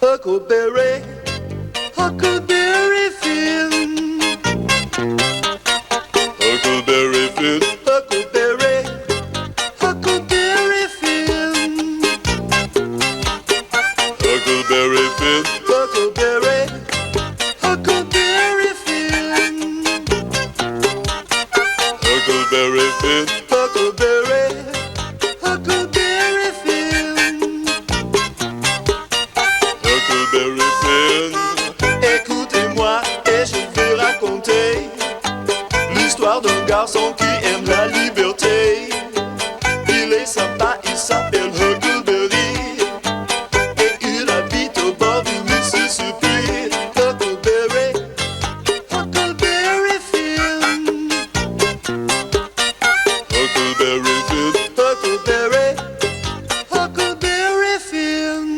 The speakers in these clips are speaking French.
Huckleberry, Huckleberry Finn. Huckleberry Finn, Huckleberry, Huckleberry Finn. Huckleberry Finn, Huckleberry, Huckleberry Finn. Huckleberry Finn, Huckleberry, Huckleberry Finn. Huckleberry Finn. Écoutez-moi et je vais raconter l'histoire d'un garçon qui aime la liberté. Il est sympa, il s'appelle Huckleberry et il habite au bord du Mississippi. Huckleberry, Huckleberry Finn. Huckleberry Finn, Huckleberry, Huckleberry Finn.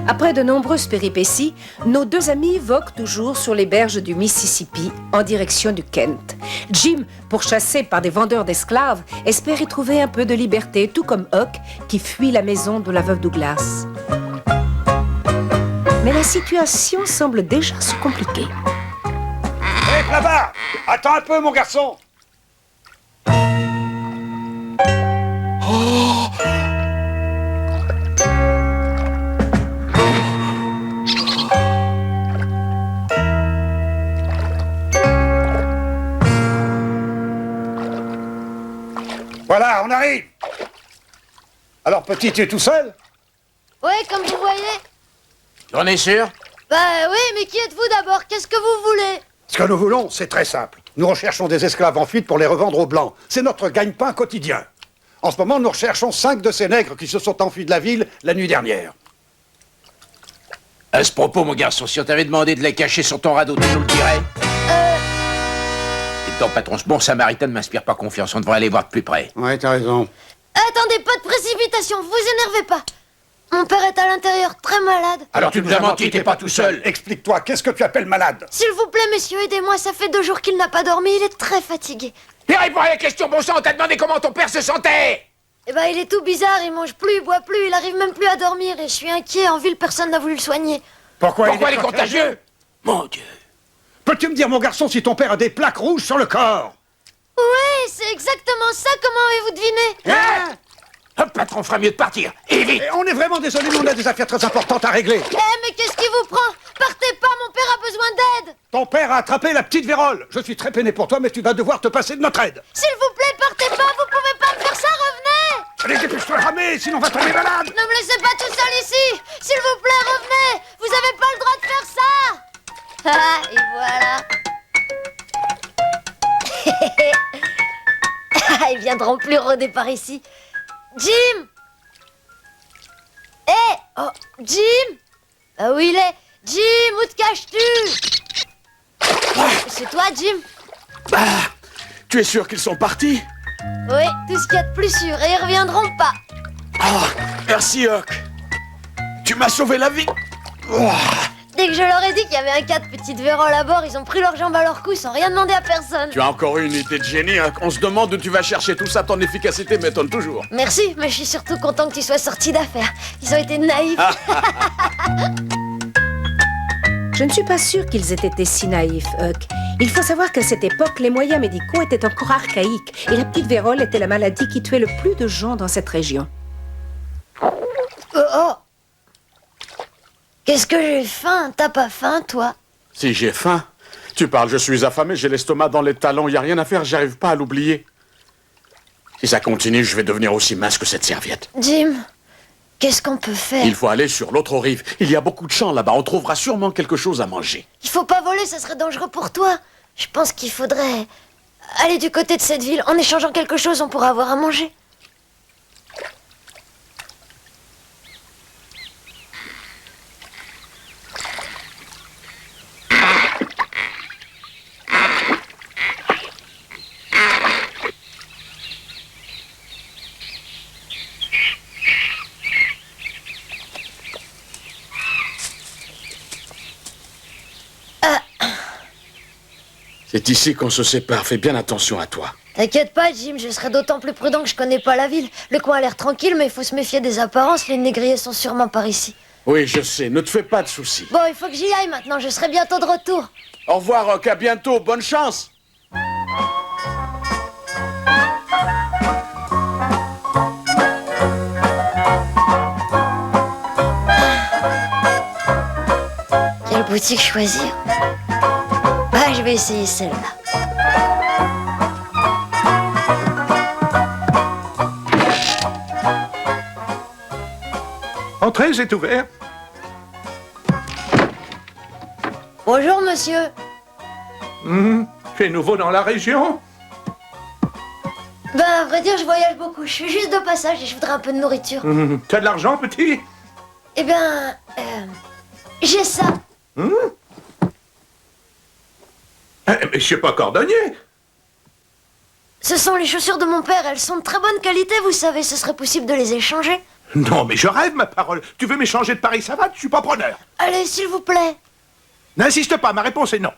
Après de nombreuses péripéties, nos deux amis voguent toujours sur les berges du Mississippi en direction du Kent. Jim, pourchassé par des vendeurs d'esclaves, espère y trouver un peu de liberté, tout comme Huck qui fuit la maison de la veuve Douglas. Mais la situation semble déjà se compliquer. Hé, là-bas! Attends un peu, mon garçon! Voilà, on arrive! Alors, petit, tu es tout seul? Ouais, comme vous voyez. J'en es sûr? Bah oui, mais qui êtes-vous d'abord? Qu'est-ce que vous voulez? Ce que nous voulons, c'est très simple. Nous recherchons des esclaves en fuite pour les revendre aux Blancs. C'est notre gagne-pain quotidien. En ce moment, nous recherchons 5 de ces nègres qui se sont enfuis de la ville la nuit dernière. À ce propos, mon garçon, si on t'avait demandé de les cacher sur ton radeau, tu nous le dirais? Et ton patron, ce bon samaritain ne m'inspire pas confiance. On devrait aller voir de plus près. Ouais, t'as raison. Attendez, pas de précipitation, vous énervez pas. Mon père est à l'intérieur, très malade. Alors tu nous as menti, t'es pas tout seul. Explique-toi, qu'est-ce que tu appelles malade? S'il vous plaît, messieurs, aidez-moi, ça fait 2 jours qu'il n'a pas dormi, il est très fatigué. Et réponds à la question, bon sang, on t'a demandé comment ton père se sentait. Eh ben, il est tout bizarre, il mange plus, il boit plus, il arrive même plus à dormir, et je suis inquiet, en ville, personne n'a voulu le soigner. Pourquoi il est contagieux? Mon Dieu. Peux-tu me dire, mon garçon, si ton père a des plaques rouges sur le corps? Ouais, c'est exactement ça, comment avez-vous deviné? Hein? Le patron fera mieux de partir. Et vite. On est vraiment désolé, mais on a des affaires très importantes à régler. Mais qu'est-ce qui vous prend? Partez pas, mon père a besoin d'aide. Ton père a attrapé la petite vérole. Je suis très peiné pour toi, mais tu vas devoir te passer de notre aide. S'il vous plaît, partez pas, vous pouvez pas me faire ça, revenez. Allez, dépêche-toi de ramer, sinon on va tomber malade. Ne me laissez pas tout seul ici. S'il vous plaît, revenez. Vous avez pas le droit de faire ça. Ah, et voilà. Ils viendront plus rôder par ici. Jim! Oh, Jim! Où il est? Jim, où te caches-tu? C'est toi, Jim? Tu es sûr qu'ils sont partis? Oui, tout ce qu'il y a de plus sûr, et ils reviendront pas. Merci, Huck. Tu m'as sauvé la vie. Dès que je leur ai dit qu'il y avait un cas de petite vérole à bord, ils ont pris leurs jambes à leur cou sans rien demander à personne. Tu as encore une idée de génie, Huck. On se demande où tu vas chercher tout ça, ton efficacité m'étonne toujours. Merci, mais je suis surtout content que tu sois sorti d'affaire. Ils ont été naïfs. Je ne suis pas sûre qu'ils aient été si naïfs, Huck. Il faut savoir qu'à cette époque, les moyens médicaux étaient encore archaïques et la petite vérole était la maladie qui tuait le plus de gens dans cette région. Oh! Qu'est-ce que j'ai faim? T'as pas faim, toi? Si j'ai faim. Tu parles, je suis affamé, j'ai l'estomac dans les talons, y a rien à faire, j'arrive pas à l'oublier. Si ça continue, je vais devenir aussi mince que cette serviette. Jim, qu'est-ce qu'on peut faire? Il faut aller sur l'autre rive. Il y a beaucoup de champs là-bas, on trouvera sûrement quelque chose à manger. Il faut pas voler, ça serait dangereux pour toi. Je pense qu'il faudrait aller du côté de cette ville. En échangeant quelque chose, on pourra avoir à manger. C'est ici qu'on se sépare. Fais bien attention à toi. T'inquiète pas, Jim, je serai d'autant plus prudent que je connais pas la ville. Le coin a l'air tranquille, mais il faut se méfier des apparences. Les négriers sont sûrement par ici. Oui, je sais. Ne te fais pas de soucis. Bon, il faut que j'y aille maintenant. Je serai bientôt de retour. Au revoir, Rock. À bientôt. Bonne chance. Quelle boutique choisir? Ah, je vais essayer celle-là. Entrez, c'est ouvert. Bonjour, monsieur. Tu es nouveau dans la région? Ben, à vrai dire, je voyage beaucoup. Je suis juste de passage et je voudrais un peu de nourriture. Tu as de l'argent, petit? Eh bien, j'ai ça. Mais je suis pas cordonnier. Ce sont les chaussures de mon père. Elles sont de très bonne qualité, vous savez. Ce serait possible de les échanger. Non, mais je rêve, ma parole. Tu veux m'échanger de Paris savate? Je suis pas preneur. Allez, s'il vous plaît. N'insiste pas, ma réponse est non.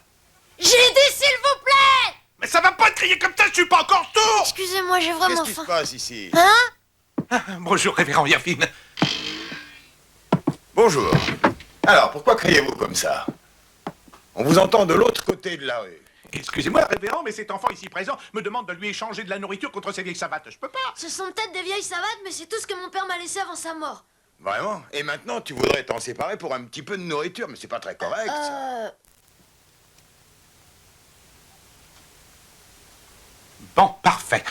J'ai dit s'il vous plaît. Mais ça va pas te crier comme ça, je suis pas encore sourd. Excusez-moi, j'ai vraiment Qu'est-ce qui se faim. passe ici? Hein? Bonjour, révérend Yafine. Bonjour. Alors, pourquoi criez-vous comme ça? On vous entend de l'autre côté de la rue. Excusez-moi, révérend, mais cet enfant ici présent me demande de lui échanger de la nourriture contre ses vieilles savates. Je peux pas. Ce sont peut-être des vieilles savates, mais c'est tout ce que mon père m'a laissé avant sa mort. Vraiment? Et maintenant, tu voudrais t'en séparer pour un petit peu de nourriture, mais c'est pas très correct, ça. Bon, parfait.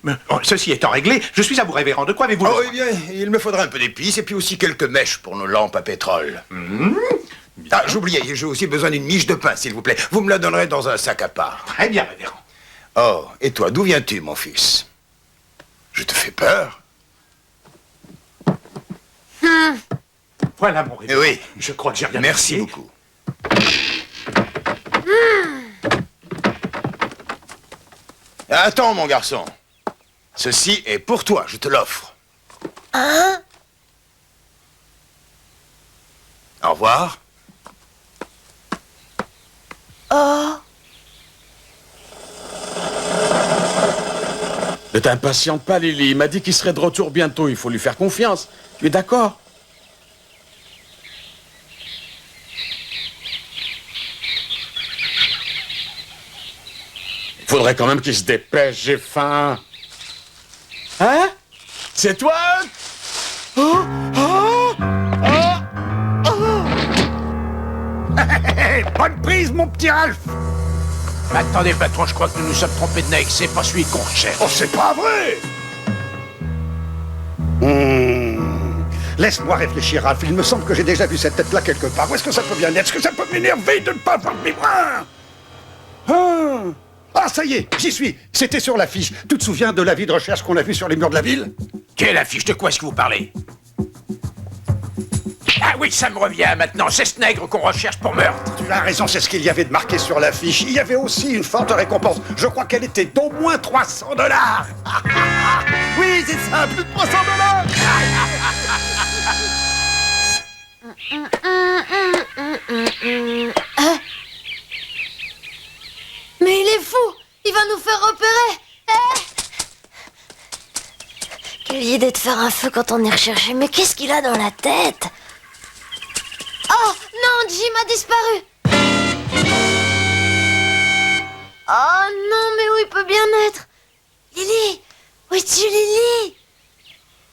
Mais, ceci étant réglé, je suis à vous, révérend. De quoi avez-vous Oh, besoin? eh bien, il me faudrait un peu d'épices et puis aussi quelques mèches pour nos lampes à pétrole. Ah, j'oubliais, j'ai aussi besoin d'une miche de pain, s'il vous plaît. Vous me la donnerez dans un sac à part. Très bien, révérend. Oh, et toi, d'où viens-tu, mon fils? Je te fais peur? Voilà, mon Eh révérend. oui. Je crois que j'ai rien Merci oublié. beaucoup. Attends, mon garçon. Ceci est pour toi, je te l'offre. Hein? Au revoir. Oh. Ne t'impatiente pas, Lily. Il m'a dit qu'il serait de retour bientôt. Il faut lui faire confiance. Tu es d'accord? Il faudrait quand même qu'il se dépêche. J'ai faim. Hein? C'est toi? Oh, oh, oh, oh. Hé, bonne prise, mon petit Ralph. Attendez, patron, je crois que nous nous sommes trompés de nègre. C'est pas celui qu'on recherche. Oh, c'est pas vrai. Laisse-moi réfléchir, Ralph. Il me semble que j'ai déjà vu cette tête-là quelque part. Où est-ce que ça peut bien être? Est-ce que ça peut m'énerver de ne pas avoir de mémoire? Ah, ça y est, j'y suis. C'était sur l'affiche. Tu te souviens de l'avis de recherche qu'on a vu sur les murs de la ville? Quelle affiche? De quoi est-ce que vous parlez? Ah oui, ça me revient maintenant. C'est ce nègre qu'on recherche pour meurtre. Tu as raison, c'est ce qu'il y avait de marqué sur l'affiche. Il y avait aussi une forte récompense. Je crois qu'elle était d'au moins 300 $. Oui, c'est ça, plus de 300 $. Mais il est fou. Il va nous faire repérer. Quelle idée de faire un feu quand on est recherché. Mais qu'est-ce qu'il a dans la tête? Oh non, Jim a disparu. Oh non, mais où il peut bien être? Lily, où es-tu, Lily?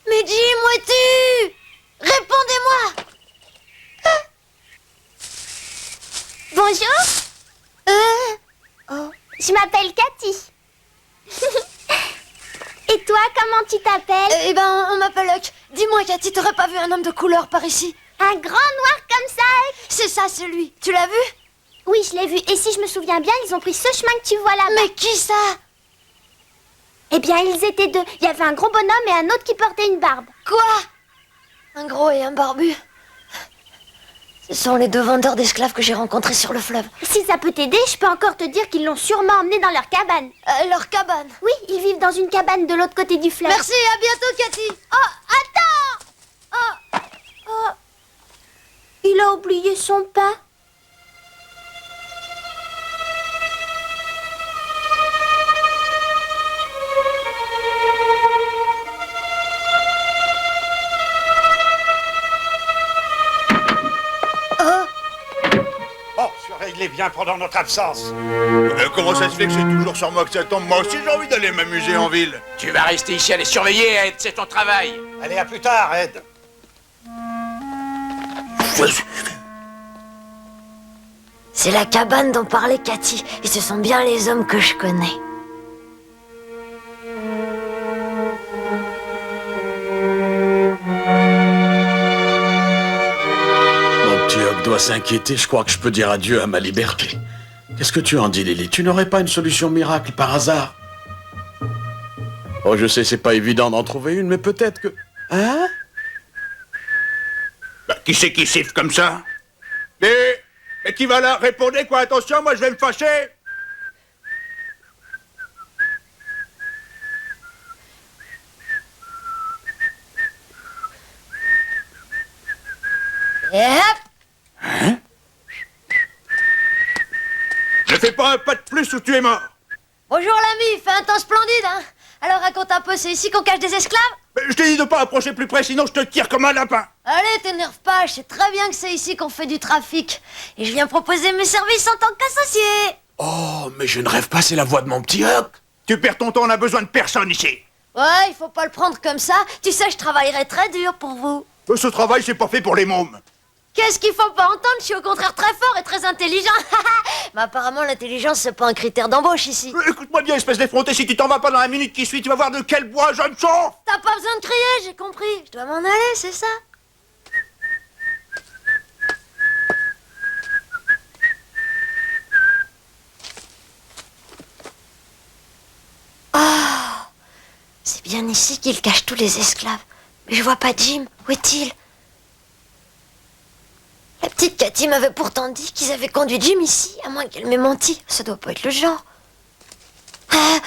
Mais Jim, où es-tu? Répondez-moi. Bonjour. Oh. Je m'appelle Cathy. Et toi, comment tu t'appelles? Eh ben, on m'appelle Huck. Dis-moi, Cathy, t'aurais pas vu un homme de couleur par ici? Un grand noir comme ça, Huck? C'est ça, c'est lui. Tu l'as vu? Oui, je l'ai vu. Et si je me souviens bien, ils ont pris ce chemin que tu vois là-bas. Mais qui ça? Eh bien, ils étaient deux. Il y avait un gros bonhomme et un autre qui portait une barbe. Quoi? Un gros et un barbu. Ce sont les deux vendeurs d'esclaves que j'ai rencontrés sur le fleuve. Si ça peut t'aider, je peux encore te dire qu'ils l'ont sûrement emmené dans leur cabane. Leur cabane. Oui, ils vivent dans une cabane de l'autre côté du fleuve. Merci, à bientôt, Cathy. Oh, attends! Oh, il a oublié son pain. bien pendant notre absence. Comment ça se fait que c'est toujours sur moi que ça tombe? Moi aussi j'ai envie d'aller m'amuser en ville. Tu vas rester ici à les surveiller, Ed, c'est ton travail. Allez, à plus tard, Ed. C'est la cabane dont parlait Cathy, et ce sont bien les hommes que je connais. Mon petit Huck doit s'inquiéter, je crois que je peux dire adieu à ma liberté. Qu'est-ce que tu en dis, Lily? Tu n'aurais pas une solution miracle par hasard? Oh, je sais, c'est pas évident d'en trouver une, mais peut-être que... Hein? Bah, qui c'est qui siffle comme ça? Mais qui va là? Répondez quoi, attention, moi je vais me fâcher. Et hop! Hein? Ne fais pas un pas de plus ou tu es mort. Bonjour l'ami, il fait un temps splendide, hein? Alors raconte un peu, c'est ici qu'on cache des esclaves? Mais je t'ai dit de pas approcher plus près, sinon je te tire comme un lapin. Allez, t'énerve pas, je sais très bien que c'est ici qu'on fait du trafic. Et je viens proposer mes services en tant qu'associé. Oh, mais je ne rêve pas, c'est la voix de mon petit Huck. Tu perds ton temps, on a besoin de personne ici. Ouais, il faut pas le prendre comme ça. Tu sais, je travaillerai très dur pour vous. Ce travail, c'est pas fait pour les mômes. Qu'est-ce qu'il faut pas entendre? Je suis au contraire très fort et très intelligent. Mais apparemment, l'intelligence, c'est pas un critère d'embauche ici. Écoute-moi bien, espèce d'effronté, si tu t'en vas pas dans la minute qui suit, tu vas voir de quel bois je me chauffe. T'as pas besoin de crier, j'ai compris. Je dois m'en aller, c'est ça? Oh, c'est bien ici qu'il cache tous les esclaves. Mais je vois pas Jim. Où est-il? La petite Cathy m'avait pourtant dit qu'ils avaient conduit Jim ici, à moins qu'elle m'ait menti. Ça doit pas être le genre. Ah,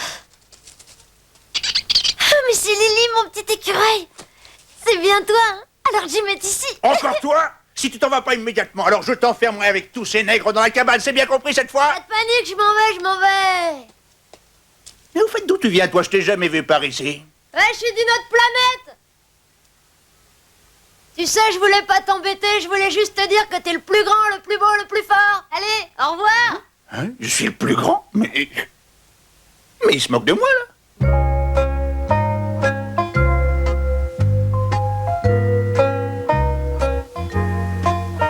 mais c'est Lily, mon petit écureuil. C'est bien toi, hein? Alors Jim est ici. Encore toi? Si tu t'en vas pas immédiatement, alors je t'enfermerai avec tous ces nègres dans la cabane, c'est bien compris cette fois? Pas de panique, je m'en vais, je m'en vais. Mais au fait, d'où tu viens, toi? Je t'ai jamais vu par ici. Ouais, je suis d'une autre planète. Tu sais, je voulais pas t'embêter, je voulais juste te dire que t'es le plus grand, le plus beau, le plus fort. Allez, au revoir. Hein? Je suis le plus grand? Mais il se moque de moi, là.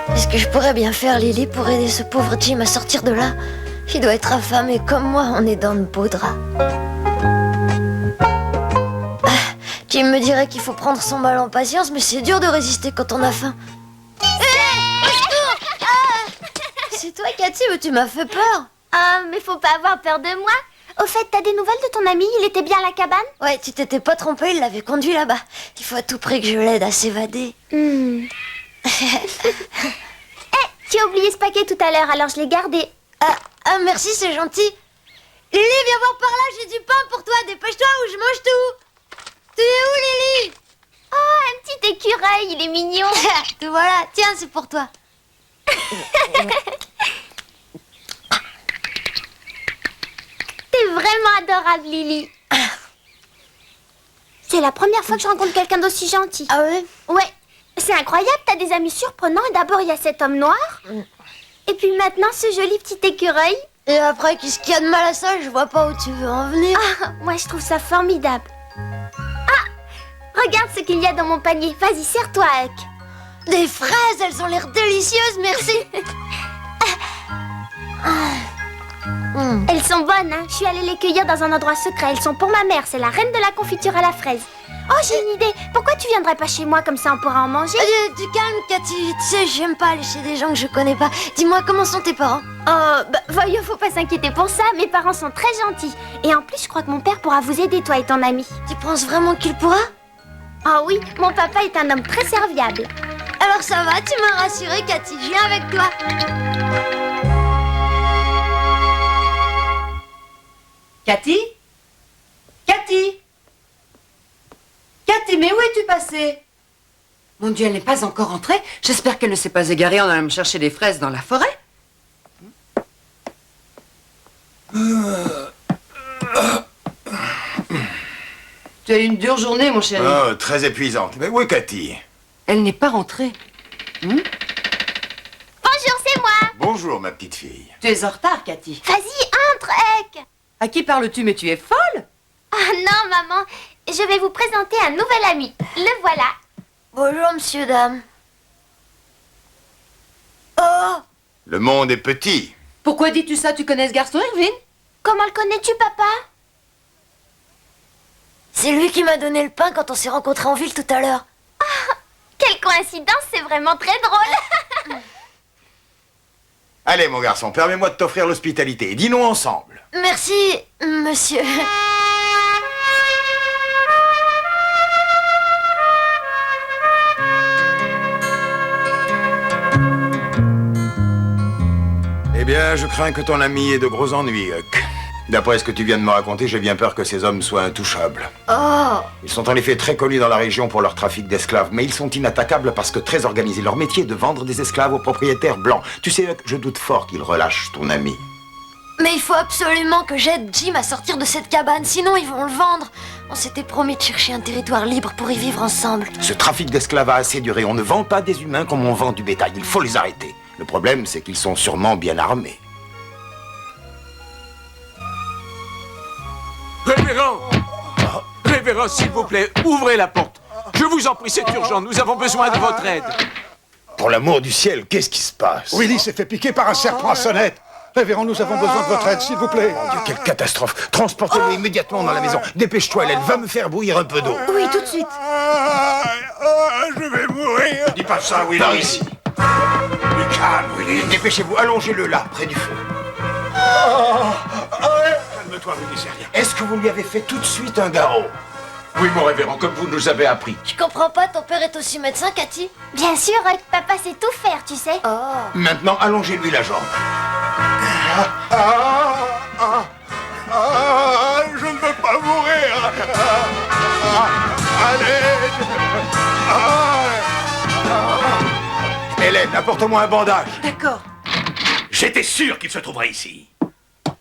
Qu'est-ce que je pourrais bien faire, Lily, pour aider ce pauvre Jim à sortir de là? Il doit être affamé comme moi en aidant de beaux draps. Jim me dirait qu'il faut prendre son mal en patience, mais c'est dur de résister quand on a faim. C'est toi, Cathy, ou tu m'as fait peur? Mais faut pas avoir peur de moi. Au fait, t'as des nouvelles de ton ami? Il était bien à la cabane? Ouais, tu t'étais pas trompé, il l'avait conduit là-bas. Il faut à tout prix que je l'aide à s'évader. Tu as oublié ce paquet tout à l'heure, alors je l'ai gardé. Ah, merci, c'est gentil. Lily, viens voir par là, j'ai du pain pour toi. Dépêche-toi ou je mange tout. Tu es où, Lily? Oh, un petit écureuil, il est mignon. Te voilà, tiens, c'est pour toi. T'es vraiment adorable, Lily. C'est la première fois que je rencontre quelqu'un d'aussi gentil. Ah ouais? Ouais, c'est incroyable, t'as des amis surprenants. Et d'abord, il y a cet homme noir. Et puis maintenant, ce joli petit écureuil. Et après, qu'est-ce qu'il y a de mal à ça? Je vois pas où tu veux en venir. Ah, moi, je trouve ça formidable. Ah, regarde ce qu'il y a dans mon panier. Vas-y, serre-toi, Huck. Des fraises, elles ont l'air délicieuses, merci. Elles sont bonnes, hein. Je suis allée les cueillir dans un endroit secret. Elles sont pour ma mère, c'est la reine de la confiture à la fraise. Oh, j'ai une idée. Pourquoi tu viendrais pas chez moi, comme ça on pourra en manger? Tu calmes, Cathy. Tu sais, j'aime pas aller chez des gens que je connais pas. Dis-moi, comment sont tes parents? Oh, bah, voyons, faut pas s'inquiéter pour ça. Mes parents sont très gentils. Et en plus, je crois que mon père pourra vous aider, toi et ton ami. Tu penses vraiment qu'il pourra? Oh oui, mon papa est un homme très serviable. Alors ça va, tu m'as rassurée, Cathy. Je viens avec toi. Cathy? Cathy? Cathy, mais où es-tu passée? Mon Dieu, elle n'est pas encore entrée. J'espère qu'elle ne s'est pas égarée en allant me chercher des fraises dans la forêt. Tu as eu une dure journée, mon chéri. Oh, très épuisante. Mais où est Cathy? Elle n'est pas rentrée. Bonjour, c'est moi. Bonjour, ma petite fille. Tu es en retard, Cathy. Vas-y, entre, Huck. À qui parles-tu? Mais tu es folle? Ah non, maman. Je vais vous présenter un nouvel ami. Le voilà. Bonjour, monsieur, dame. Oh! Le monde est petit. Pourquoi dis-tu ça? Tu connais ce garçon, Irvine? Comment le connais-tu, papa? C'est lui qui m'a donné le pain quand on s'est rencontrés en ville tout à l'heure. Quelle coïncidence, c'est vraiment très drôle. Allez, mon garçon, permets-moi de t'offrir l'hospitalité. Dînons ensemble. Merci, monsieur. Eh bien, je crains que ton ami ait de gros ennuis, Huck. D'après ce que tu viens de me raconter, j'ai bien peur que ces hommes soient intouchables. Oh! Ils sont en effet très connus dans la région pour leur trafic d'esclaves, mais ils sont inattaquables parce que très organisés. Leur métier est de vendre des esclaves aux propriétaires blancs. Tu sais, Huck, je doute fort qu'ils relâchent ton ami. Mais il faut absolument que j'aide Jim à sortir de cette cabane, sinon ils vont le vendre. On s'était promis de chercher un territoire libre pour y vivre ensemble. Ce trafic d'esclaves a assez duré. On ne vend pas des humains comme on vend du bétail. Il faut les arrêter. Le problème, c'est qu'ils sont sûrement bien armés. Révérend! Révérend, s'il vous plaît, ouvrez la porte. Je vous en prie, c'est urgent, nous avons besoin de votre aide. Pour l'amour du ciel, qu'est-ce qui se passe? Willy s'est fait piquer par un serpent à sonnette. Révérend, nous avons besoin de votre aide, s'il vous plaît. Mon Dieu, quelle catastrophe! Transportez-le immédiatement dans la maison. Dépêche-toi, Hélène, va me faire bouillir un peu d'eau. Oui, tout de suite. Je vais mourir. Dis pas ça, Willy. Par ici. Du calme, Willy. Dépêchez-vous, allongez-le là, près du feu. Calme-toi, Willy, c'est rien. Est-ce que vous lui avez fait tout de suite un garrot? Oui, mon révérend, comme vous nous avez appris. Je comprends pas, ton père est aussi médecin, Cathy? Bien sûr, Huck, papa sait tout faire, tu sais. Oh! Maintenant, allongez-lui la jambe. Je ne veux pas mourir. Allez. Hélène, apporte-moi un bandage. D'accord. J'étais sûr qu'il se trouverait ici.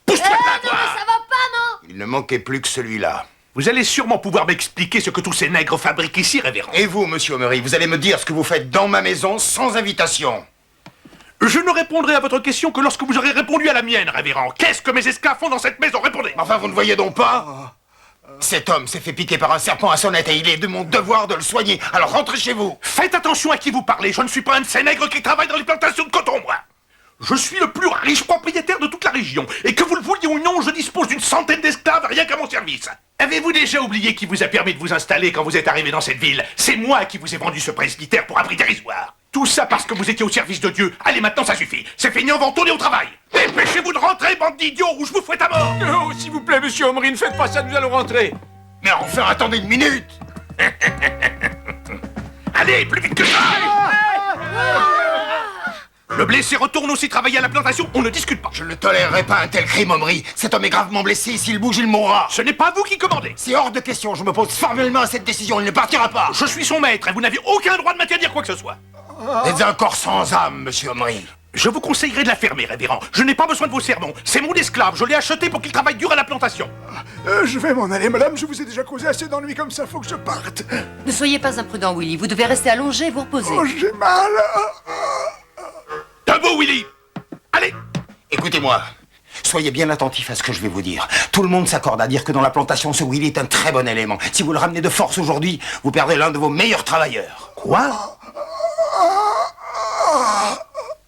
Pousse-toi de là, toi. Ça va pas, non? Il ne manquait plus que celui-là. Vous allez sûrement pouvoir m'expliquer ce que tous ces nègres fabriquent ici, révérend. Et vous, monsieur Omery, vous allez me dire ce que vous faites dans ma maison sans invitation. Je ne répondrai à votre question que lorsque vous aurez répondu à la mienne, révérend. Qu'est-ce que mes esclaves font dans cette maison? Répondez. Enfin, vous ne voyez donc pas? Cet homme s'est fait piquer par un serpent à sonnette et il est de mon devoir de le soigner. Alors rentrez chez vous. Faites attention à qui vous parlez. Je ne suis pas un de ces nègres qui travaillent dans les plantations de coton, moi. Je suis le plus riche propriétaire de toute la région. Et que vous le vouliez ou non, je dispose d'une centaine d'esclaves rien qu'à mon service. Avez-vous déjà oublié qui vous a permis de vous installer quand vous êtes arrivé dans cette ville? C'est moi qui vous ai vendu ce presbytère pour un prix dérisoire. Tout ça parce que vous étiez au service de Dieu. Allez, maintenant ça suffit. C'est fini, on va retourner au travail. Dépêchez-vous de rentrer, bande d'idiots, ou je vous fouette à mort. Oh, s'il vous plaît, monsieur Omery, ne faites pas ça, nous allons rentrer. Mais enfin, attendez une minute. Allez, plus vite que ça. Le blessé retourne aussi travailler à la plantation, on ne discute pas. Je ne tolérerai pas un tel crime, Omery. Cet homme est gravement blessé. S'il bouge, il mourra. Ce n'est pas vous qui commandez. C'est hors de question. Je m'oppose formellement à cette décision. Il ne partira pas. Je suis son maître et vous n'avez aucun droit de m'interdire quoi que ce soit. Vous êtes un corps sans âme, monsieur Omery. Je vous conseillerais de la fermer, révérend. Je n'ai pas besoin de vos sermons. C'est mon esclave. Je l'ai acheté pour qu'il travaille dur à la plantation. Je vais m'en aller, madame. Je vous ai déjà causé assez d'ennuis comme ça. Faut que je parte. Ne soyez pas imprudent, Willy. Vous devez rester allongé et vous reposer. Oh, j'ai mal. Debout, Willy. Allez. Écoutez-moi. Soyez bien attentifs à ce que je vais vous dire. Tout le monde s'accorde à dire que dans la plantation, ce Willy est un très bon élément. Si vous le ramenez de force aujourd'hui, vous perdez l'un de vos meilleurs travailleurs. Quoi?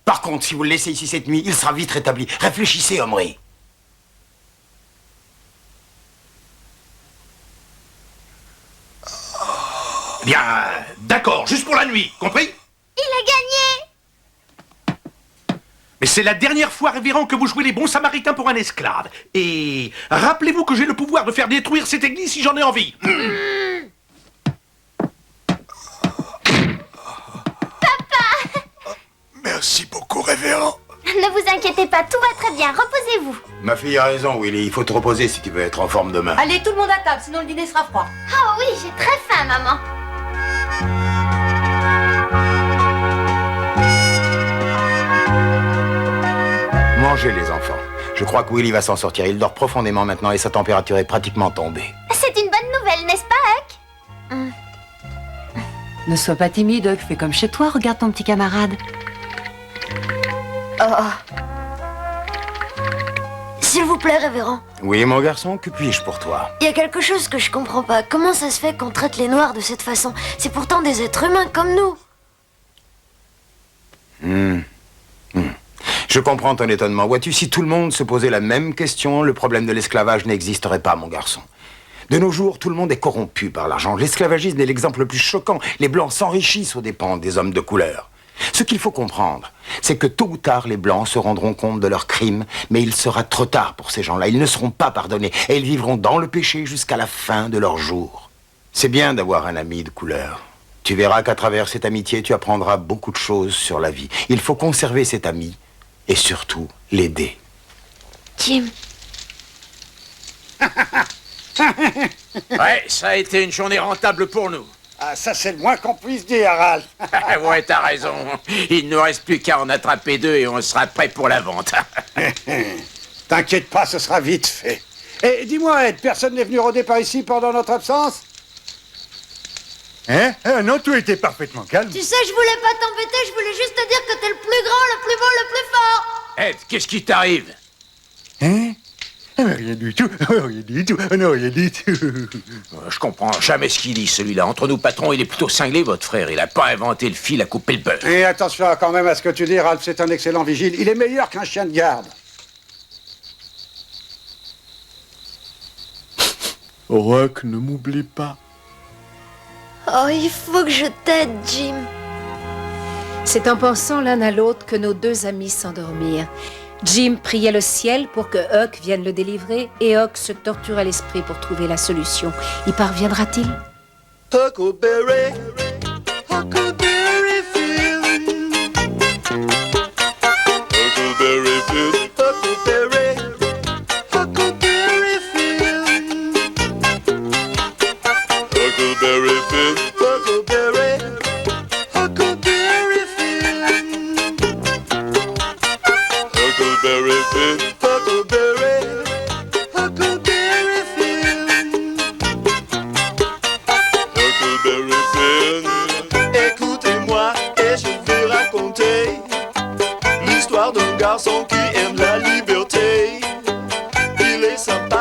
Par contre, si vous le laissez ici cette nuit, il sera vite rétabli. Réfléchissez, Omery. Bien, d'accord, juste pour la nuit, compris? Il a gagné. Mais c'est la dernière fois, révérend, que vous jouez les bons samaritains pour un esclave. Et rappelez-vous que j'ai le pouvoir de faire détruire cette église si j'en ai envie. Merci beaucoup, révérend. Ne vous inquiétez pas, tout va très bien. Reposez-vous. Ma fille a raison, Willy. Il faut te reposer si tu veux être en forme demain. Allez, tout le monde à table, sinon le dîner sera froid. Oh oui, j'ai très faim, maman. Mangez, les enfants. Je crois que Willy va s'en sortir. Il dort profondément maintenant et sa température est pratiquement tombée. C'est une bonne nouvelle, n'est-ce pas, Huck? Ne sois pas timide, Huck. Fais comme chez toi. Regarde ton petit camarade. S'il vous plaît, révérend. Oui, mon garçon, que puis-je pour toi? Il y a quelque chose que je comprends pas. Comment ça se fait qu'on traite les Noirs de cette façon? C'est pourtant des êtres humains comme nous. Je comprends ton étonnement. Vois-tu, si tout le monde se posait la même question, le problème de l'esclavage n'existerait pas, mon garçon. De nos jours, tout le monde est corrompu par l'argent. L'esclavagisme est l'exemple le plus choquant. Les Blancs s'enrichissent aux dépens des hommes de couleur. Ce qu'il faut comprendre, c'est que tôt ou tard, les Blancs se rendront compte de leurs crimes, mais il sera trop tard pour ces gens-là. Ils ne seront pas pardonnés et ils vivront dans le péché jusqu'à la fin de leur jour. C'est bien d'avoir un ami de couleur. Tu verras qu'à travers cette amitié, tu apprendras beaucoup de choses sur la vie. Il faut conserver cet ami et surtout l'aider. Jim. Ouais, ça a été une journée rentable pour nous. Ah, ça, c'est le moins qu'on puisse dire, Ralph. Ouais, t'as raison. Il ne nous reste plus qu'à en attraper 2 et on sera prêt pour la vente. T'inquiète pas, ce sera vite fait. Et dis-moi, Ed, personne n'est venu rôder par ici pendant notre absence? Hein? Non, tout était parfaitement calme. Tu sais, je voulais pas t'embêter, je voulais juste te dire que t'es le plus grand, le plus beau, le plus fort. Ed, qu'est-ce qui t'arrive? Hein? Rien du tout, rien du tout, non, rien du tout. Je comprends jamais ce qu'il dit, celui-là. Entre nous, patron, il est plutôt cinglé, votre frère. Il a pas inventé le fil à couper le beurre. Et attention quand même à ce que tu dis, Ralph, c'est un excellent vigile. Il est meilleur qu'un chien de garde. Rock, ne m'oublie pas. Oh, il faut que je t'aide, Jim. C'est en pensant l'un à l'autre que nos 2 amis s'endormirent. Jim priait le ciel pour que Huck vienne le délivrer et Huck se torturait l'esprit pour trouver la solution. Y parviendra-t-il? Huckleberry, Huckleberry Finn. Huckleberry Finn, Huckleberry, Huckleberry Finn. Huckleberry Finn, Huckleberry, Huckleberry Finn. Huckleberry Finn, Huckleberry, Huckleberry Finn. Huckleberry Finn. Écoutez-moi et je vais raconter l'histoire d'un garçon qui aime la liberté. Il est sympa.